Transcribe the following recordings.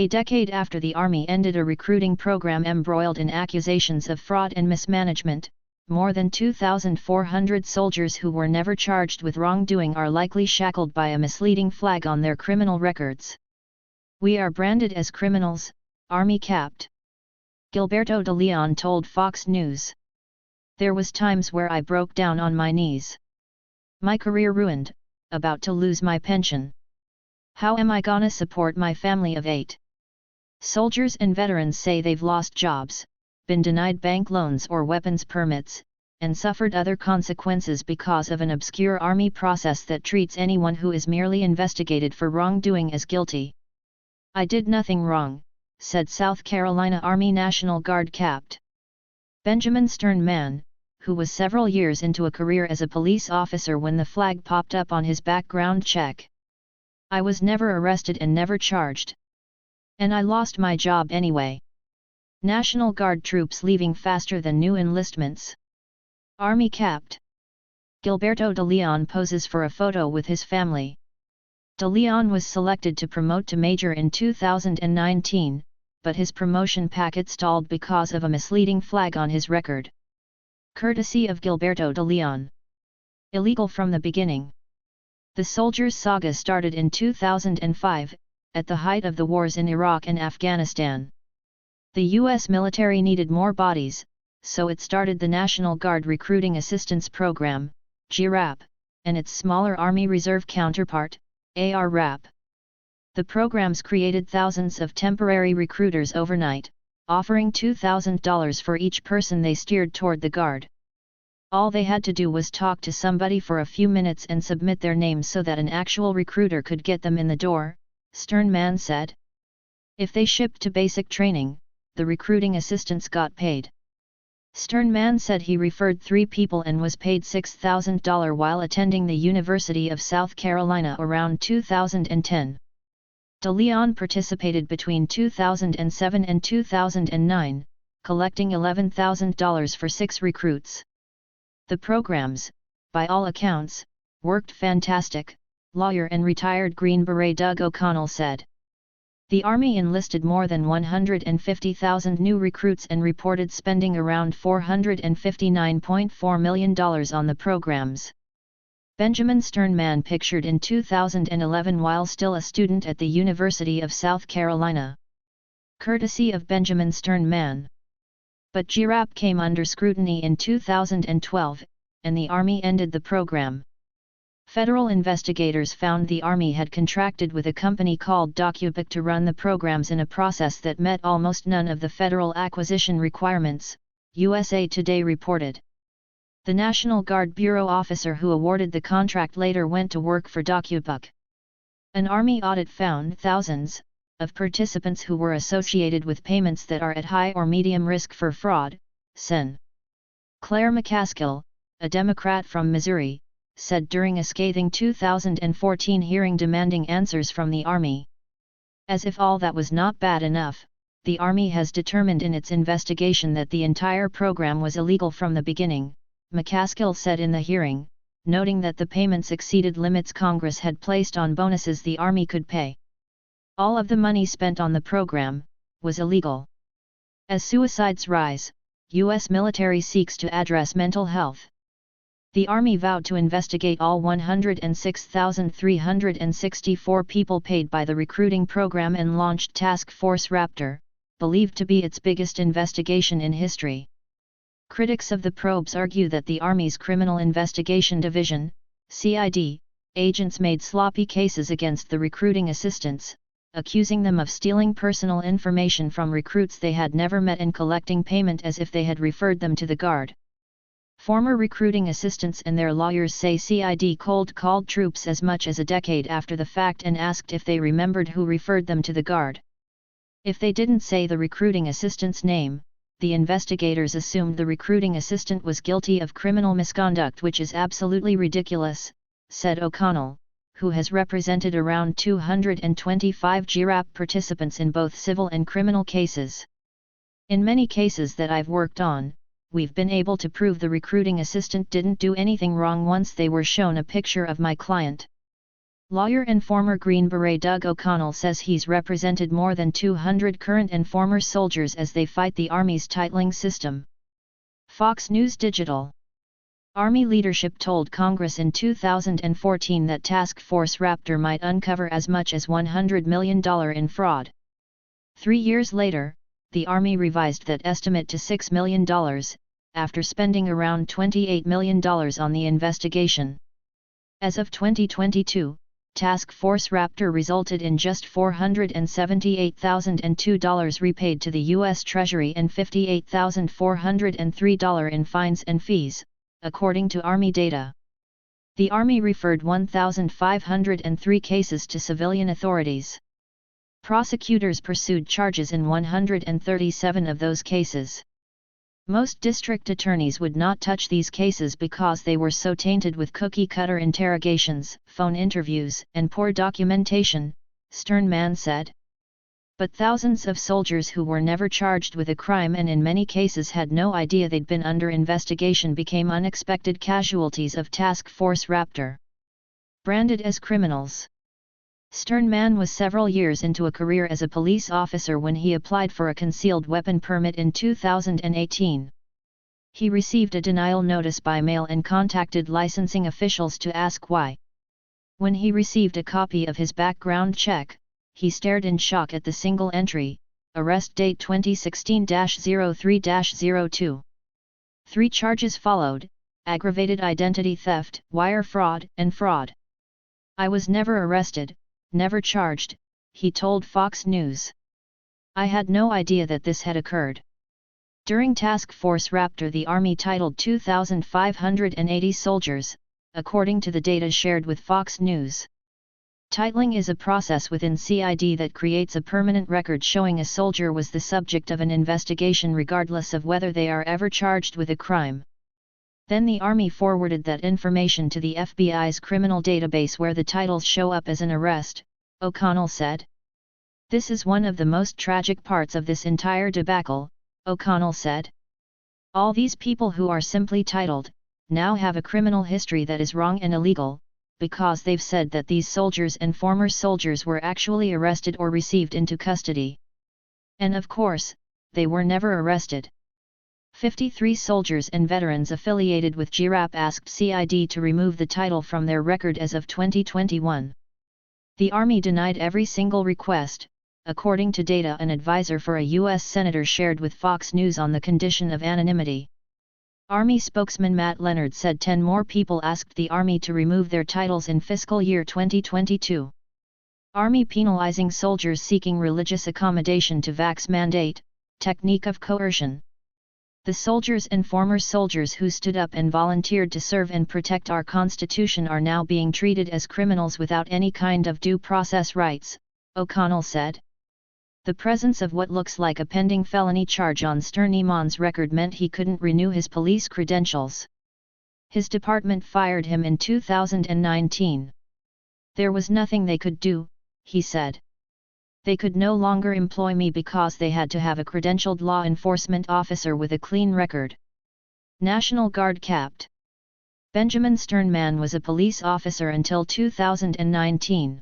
A decade after the Army ended a recruiting program embroiled in accusations of fraud and mismanagement, more than 2,400 soldiers who were never charged with wrongdoing are likely shackled by a misleading flag on their criminal records. "We are branded as criminals," Army Capt. Gilberto de Leon told Fox News. "There was times where I broke down on my knees. My career ruined, about to lose my pension. How am I gonna support my family of 8? Soldiers and veterans say they've lost jobs, been denied bank loans or weapons permits, and suffered other consequences because of an obscure Army process that treats anyone who is merely investigated for wrongdoing as guilty. I did nothing wrong," said South Carolina Army National Guard Capt. Benjamin Sternman, who was several years into a career as a police officer when the flag popped up on his background check. "I was never arrested and never charged. And I lost my job anyway. National Guard troops leaving faster than new enlistments." Army Capt. Gilberto de Leon poses for a photo with his family. De Leon was selected to promote to major in 2019, but his promotion packet stalled because of a misleading flag on his record. Courtesy of Gilberto de Leon. Illegal from the beginning. The soldiers' saga started in 2005, at the height of the wars in Iraq and Afghanistan. The U.S. military needed more bodies, so it started the National Guard Recruiting Assistance Program, GRAP, and its smaller Army Reserve counterpart, ARRAP. The programs created thousands of temporary recruiters overnight, offering $2,000 for each person they steered toward the Guard. All they had to do was talk to somebody for a few minutes and submit their name so that an actual recruiter could get them in the door, Sternman said. If they shipped to basic training, the recruiting assistants got paid. Sternman said he referred 3 people and was paid $6,000 while attending the University of South Carolina around 2010. De Leon participated between 2007 and 2009, collecting $11,000 for 6 recruits. "The programs, by all accounts, worked fantastic," lawyer and retired Green Beret Doug O'Connell said. The Army enlisted more than 150,000 new recruits and reported spending around $459.4 million on the programs. Benjamin Sternman pictured in 2011 while still a student at the University of South Carolina. Courtesy of Benjamin Sternman. But GRAP came under scrutiny in 2012, and the Army ended the program. Federal investigators found the Army had contracted with a company called DocuPic to run the programs in a process that met almost none of the federal acquisition requirements, USA Today reported. The National Guard Bureau officer who awarded the contract later went to work for DocuPic. An Army audit found thousands of participants who were associated with payments that are at high or medium risk for fraud, Sen. Claire McCaskill, a Democrat from Missouri, said during a scathing 2014 hearing demanding answers from the Army. As if all that was not bad enough, the Army has determined in its investigation that the entire program was illegal from the beginning, McCaskill said in the hearing, noting that the payments exceeded limits Congress had placed on bonuses the Army could pay. All of the money spent on the program was illegal. As suicides rise, U.S. military seeks to address mental health. The Army vowed to investigate all 106,364 people paid by the recruiting program and launched Task Force Raptor, believed to be its biggest investigation in history. Critics of the probes argue that the Army's Criminal Investigation Division, CID, agents made sloppy cases against the recruiting assistants, accusing them of stealing personal information from recruits they had never met and collecting payment as if they had referred them to the Guard. Former recruiting assistants and their lawyers say CID cold-called troops as much as a decade after the fact and asked if they remembered who referred them to the Guard. If they didn't say the recruiting assistant's name, the investigators assumed the recruiting assistant was guilty of criminal misconduct, which is absolutely ridiculous, said O'Connell, who has represented around 225 GRAP participants in both civil and criminal cases. In many cases that I've worked on, we've been able to prove the recruiting assistant didn't do anything wrong once they were shown a picture of my client. Lawyer and former Green Beret Doug O'Connell says he's represented more than 200 current and former soldiers as they fight the Army's titling system. Fox News Digital. Army leadership told Congress in 2014 that Task Force Raptor might uncover as much as $100 million in fraud. 3 years later, the Army revised that estimate to $6 million, after spending around $28 million on the investigation. As of 2022, Task Force Raptor resulted in just $478,002 repaid to the U.S. Treasury and $58,403 in fines and fees, according to Army data. The Army referred 1,503 cases to civilian authorities. Prosecutors pursued charges in 137 of those cases. Most district attorneys would not touch these cases because they were so tainted with cookie-cutter interrogations, phone interviews, and poor documentation, Sternman said. But thousands of soldiers who were never charged with a crime and in many cases had no idea they'd been under investigation became unexpected casualties of Task Force Raptor. Branded as criminals. Sternman was several years into a career as a police officer when he applied for a concealed weapon permit in 2018. He received a denial notice by mail and contacted licensing officials to ask why. When he received a copy of his background check, he stared in shock at the single entry, arrest date 2016-03-02. 3 charges followed: aggravated identity theft, wire fraud, and fraud. "I was never arrested, never charged," he told Fox News. "I had no idea that this had occurred." During Task Force Raptor, the Army titled 2,580 soldiers, according to the data shared with Fox News. Titling is a process within CID that creates a permanent record showing a soldier was the subject of an investigation regardless of whether they are ever charged with a crime. Then the Army forwarded that information to the FBI's criminal database where the titles show up as an arrest, O'Connell said. "This is one of the most tragic parts of this entire debacle," O'Connell said. "All these people who are simply titled, now have a criminal history that is wrong and illegal, because they've said that these soldiers and former soldiers were actually arrested or received into custody. And of course, they were never arrested." 53 soldiers and veterans affiliated with GRAP asked CID to remove the title from their record as of 2021. The Army denied every single request, according to data an advisor for a U.S. senator shared with Fox News on the condition of anonymity. Army spokesman Matt Leonard said 10 more people asked the Army to remove their titles in fiscal year 2022. Army penalizing soldiers seeking religious accommodation to vax mandate, technique of coercion. The soldiers and former soldiers who stood up and volunteered to serve and protect our Constitution are now being treated as criminals without any kind of due process rights, O'Connell said. The presence of what looks like a pending felony charge on Sternman's record meant he couldn't renew his police credentials. His department fired him in 2019. "There was nothing they could do," he said. "They could no longer employ me because they had to have a credentialed law enforcement officer with a clean record." National Guard capped. Benjamin Sternman was a police officer until 2019.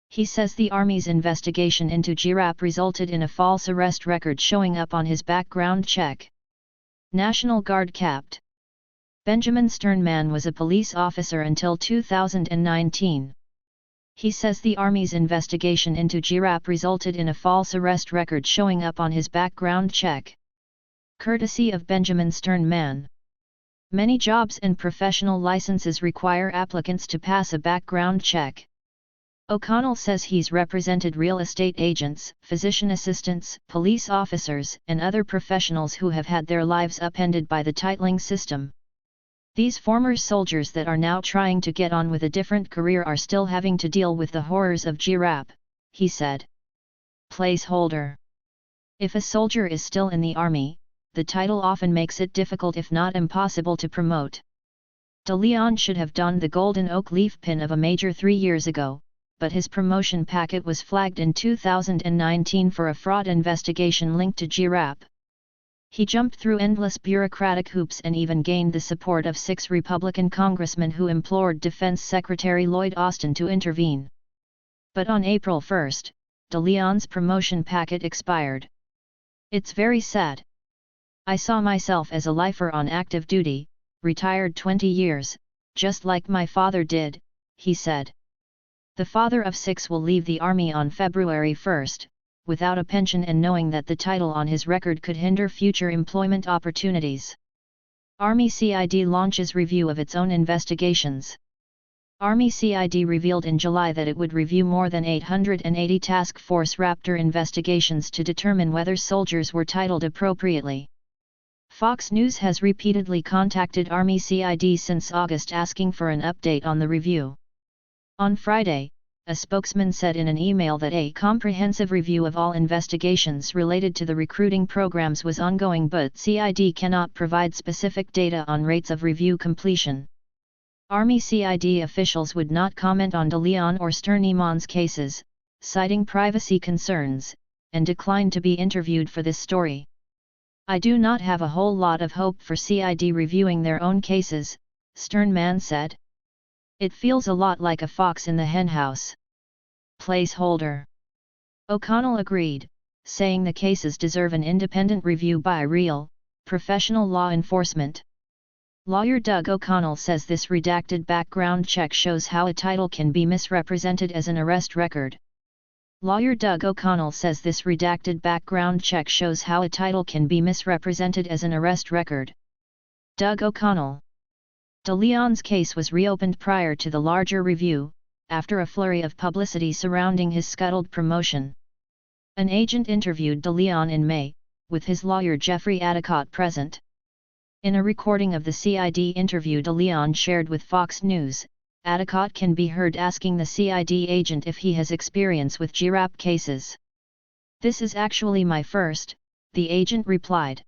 He says the Army's investigation into GRAP resulted in a false arrest record showing up on his background check. National Guard capped. Benjamin Sternman was a police officer until 2019. He says the Army's investigation into GRAP resulted in a false arrest record showing up on his background check. Courtesy of Benjamin Sternman. Many jobs and professional licenses require applicants to pass a background check. O'Connell says he's represented real estate agents, physician assistants, police officers, and other professionals who have had their lives upended by the titling system. These former soldiers that are now trying to get on with a different career are still having to deal with the horrors of GRAP, he said. Placeholder. If a soldier is still in the Army, the title often makes it difficult if not impossible to promote. De Leon should have donned the golden oak leaf pin of a major 3 years ago, but his promotion packet was flagged in 2019 for a fraud investigation linked to GRAP. He jumped through endless bureaucratic hoops and even gained the support of 6 Republican congressmen who implored Defense Secretary Lloyd Austin to intervene. But on April 1, DeLeon's promotion packet expired. "It's very sad. I saw myself as a lifer on active duty, retired 20 years, just like my father did," he said. The father of 6 will leave the Army on February 1, without a pension and knowing that the title on his record could hinder future employment opportunities. Army CID launches review of its own investigations. Army CID revealed in July that it would review more than 880 Task Force Raptor investigations to determine whether soldiers were titled appropriately. Fox News has repeatedly contacted Army CID since August asking for an update on the review. On Friday, a spokesman said in an email that a comprehensive review of all investigations related to the recruiting programs was ongoing, but CID cannot provide specific data on rates of review completion. Army CID officials would not comment on DeLeon or Stern-Iman's cases, citing privacy concerns, and declined to be interviewed for this story. "I do not have a whole lot of hope for CID reviewing their own cases," Stern-Man said. "It feels a lot like a fox in the henhouse." Placeholder. O'Connell agreed, saying the cases deserve an independent review by real, professional law enforcement. Lawyer Doug O'Connell says this redacted background check shows how a title can be misrepresented as an arrest record. Lawyer Doug O'Connell says this redacted background check shows how a title can be misrepresented as an arrest record. Doug O'Connell. DeLeon's case was reopened prior to the larger review, after a flurry of publicity surrounding his scuttled promotion. An agent interviewed DeLeon in May, with his lawyer Jeffrey Adicott present. In a recording of the CID interview DeLeon shared with Fox News, Adicott can be heard asking the CID agent if he has experience with GRAP cases. "This is actually my first," the agent replied.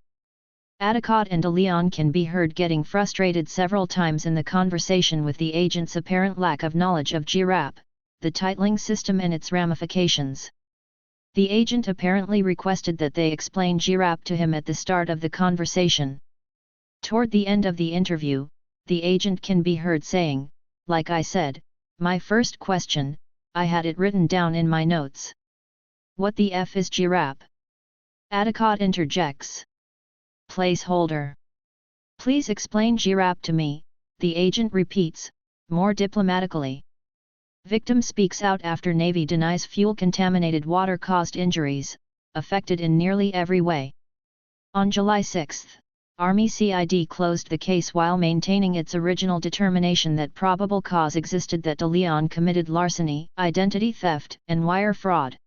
Adicott and DeLeon can be heard getting frustrated several times in the conversation with the agent's apparent lack of knowledge of GRAP, the titling system and its ramifications. The agent apparently requested that they explain GRAP to him at the start of the conversation. Toward the end of the interview, the agent can be heard saying, "Like I said, my first question, I had it written down in my notes. What the F is GRAP?" Adicott interjects. Placeholder. "Please explain GRAP to me," the agent repeats, more diplomatically. Victim speaks out after Navy denies fuel-contaminated water caused injuries, affected in nearly every way. On July 6, Army CID closed the case while maintaining its original determination that probable cause existed that DeLeon committed larceny, identity theft, and wire fraud.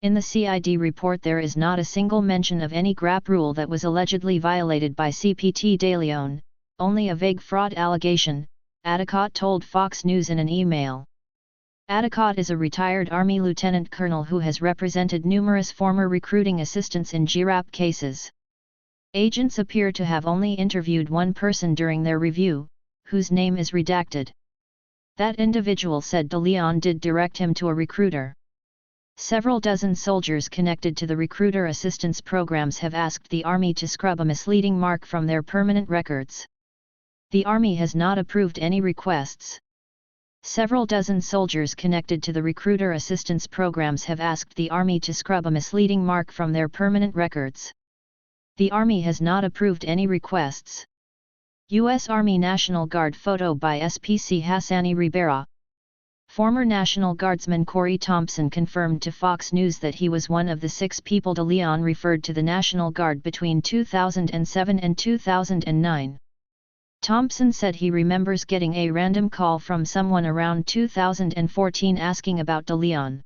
In the CID report there is not a single mention of any GRAP rule that was allegedly violated by CPT De Leon, only a vague fraud allegation, Adicott told Fox News in an email. Adicott is a retired Army lieutenant colonel who has represented numerous former recruiting assistants in GRAP cases. Agents appear to have only interviewed one person during their review, whose name is redacted. That individual said DeLeon did direct him to a recruiter. Several dozen soldiers connected to the recruiter assistance programs have asked the Army to scrub a misleading mark from their permanent records. The Army has not approved any requests. Several dozen soldiers connected to the recruiter assistance programs have asked the Army to scrub a misleading mark from their permanent records. The Army has not approved any requests. U.S. Army National Guard photo by SPC Hassani Ribera. Former National Guardsman Corey Thompson confirmed to Fox News that he was one of the 6 people DeLeon referred to the National Guard between 2007 and 2009. Thompson said he remembers getting a random call from someone around 2014 asking about DeLeon.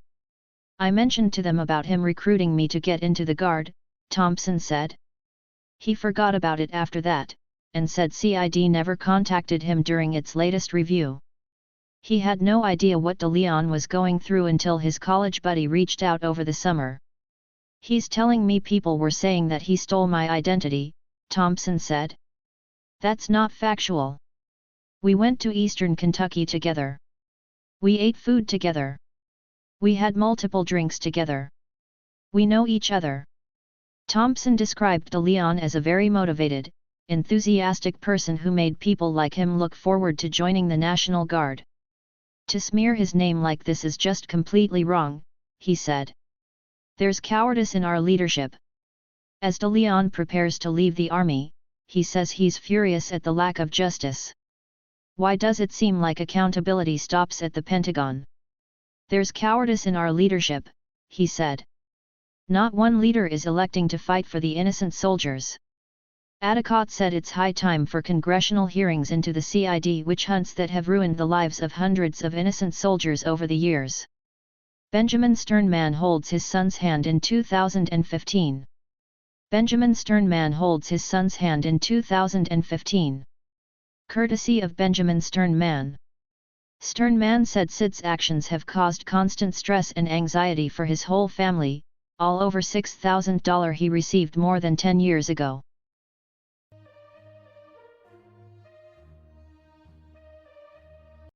"I mentioned to them about him recruiting me to get into the Guard," Thompson said. He forgot about it after that, and said CID never contacted him during its latest review. He had no idea what DeLeon was going through until his college buddy reached out over the summer. "He's telling me people were saying that he stole my identity," Thompson said. "That's not factual. We went to Eastern Kentucky together. We ate food together. We had multiple drinks together. We know each other." Thompson described de Leon as a very motivated, enthusiastic person who made people like him look forward to joining the National Guard. To smear his name like this is just completely wrong, he said. There's cowardice in our leadership. As de Leon prepares to leave the army, he says he's furious at the lack of justice. Why does it seem like accountability stops at the Pentagon? There's cowardice in our leadership, he said. Not one leader is electing to fight for the innocent soldiers. Adicott said it's high time for congressional hearings into the CID witch hunts that have ruined the lives of hundreds of innocent soldiers over the years. Benjamin Sternman holds his son's hand in 2015. Benjamin Sternman holds his son's hand in 2015. Courtesy of Benjamin Sternman. Sternman said Sid's actions have caused constant stress and anxiety for his whole family, all over $6,000 he received more than 10 years ago.